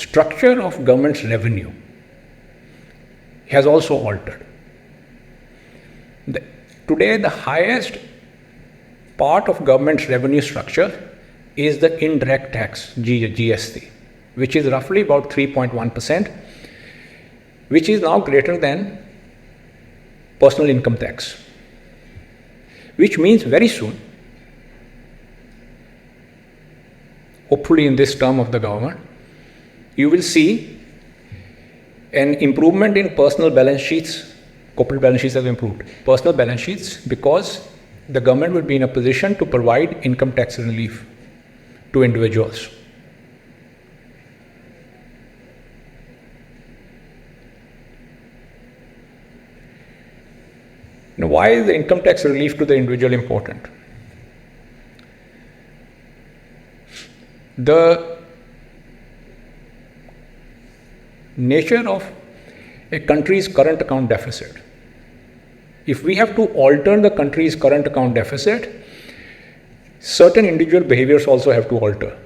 structure of government's revenue has also altered. Today, the highest part of government's revenue structure is the indirect tax, GST, which is roughly about 3.1%, which is now greater than personal income tax, which means very soon, hopefully in this term of the government, you will see an improvement in personal balance sheets. Corporate balance sheets have improved. Personal balance sheets, because the government will be in a position to provide income tax relief to individuals. Now, why is the income tax relief to the individual important? The nature of a country's current account deficit. If we have to alter the country's current account deficit, certain individual behaviors also have to alter.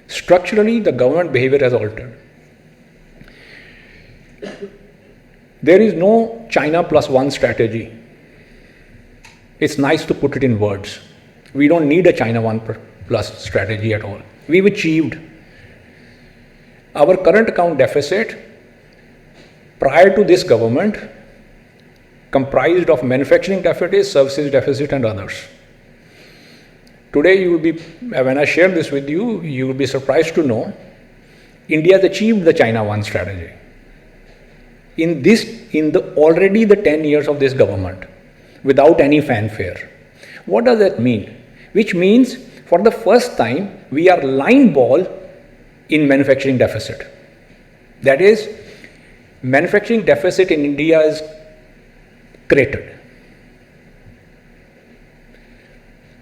Structurally, the government behavior has altered. There is no China plus one strategy. It's nice to put it in words. We don't need a China one plus strategy at all. We've achieved our current account deficit prior to this government comprised of manufacturing deficit, services deficit, and others. Today, when I share this with you, you will be surprised to know India has achieved the China one strategy. Already the 10 years of this government, without any fanfare. What does that mean? Which means, for the first time, we are line ball in manufacturing deficit. That is, manufacturing deficit in India is created.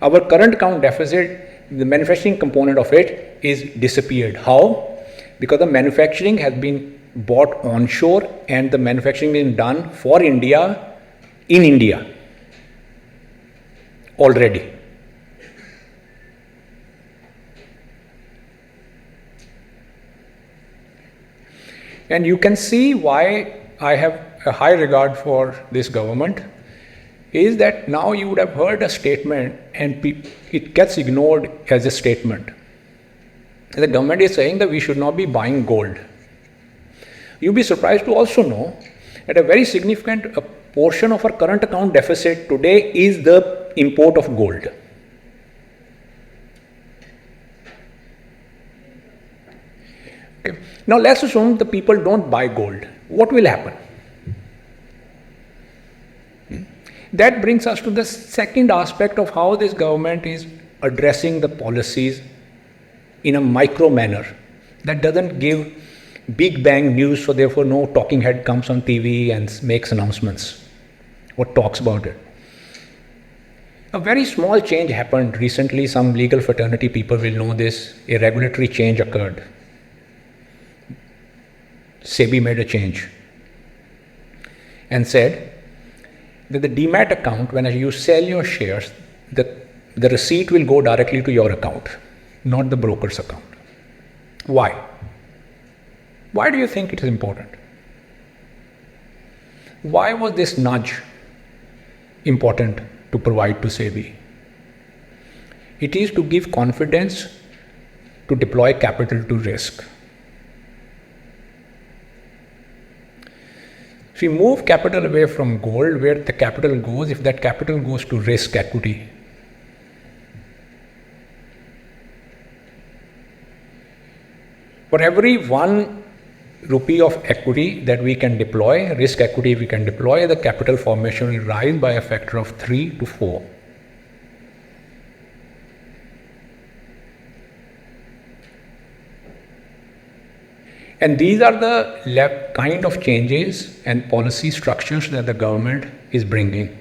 Our current account deficit, the manufacturing component of it is disappeared. How? Because the manufacturing has been bought onshore and the manufacturing is done for India in India already. And you can see why I have a high regard for this government is that now you would have heard a statement and it gets ignored as a statement. The government is saying that we should not be buying gold. You'll be surprised to also know that a very significant portion of our current account deficit today is the import of gold. Okay. Now let's assume the people don't buy gold. What will happen? That brings us to the second aspect of how this government is addressing the policies in a micro manner that doesn't give big bang news, so therefore no talking head comes on TV and makes announcements or talks about it. A very small change happened recently. Some legal fraternity people will know this. A regulatory change occurred. SEBI made a change and said that the demat account, when you sell your shares, the receipt will go directly to your account, not the broker's account. Why? Why do you think it is important? Why was this nudge important to provide to SEBI? It is to give confidence to deploy capital to risk. If we move capital away from gold, where the capital goes, if that capital goes to risk equity, for every 1 rupee of equity that we can deploy, risk equity we can deploy, the capital formation will rise by a factor of 3 to 4. And these are the kind of changes and policy structures that the government is bringing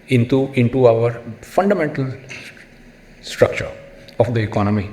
into our fundamental structure of the economy.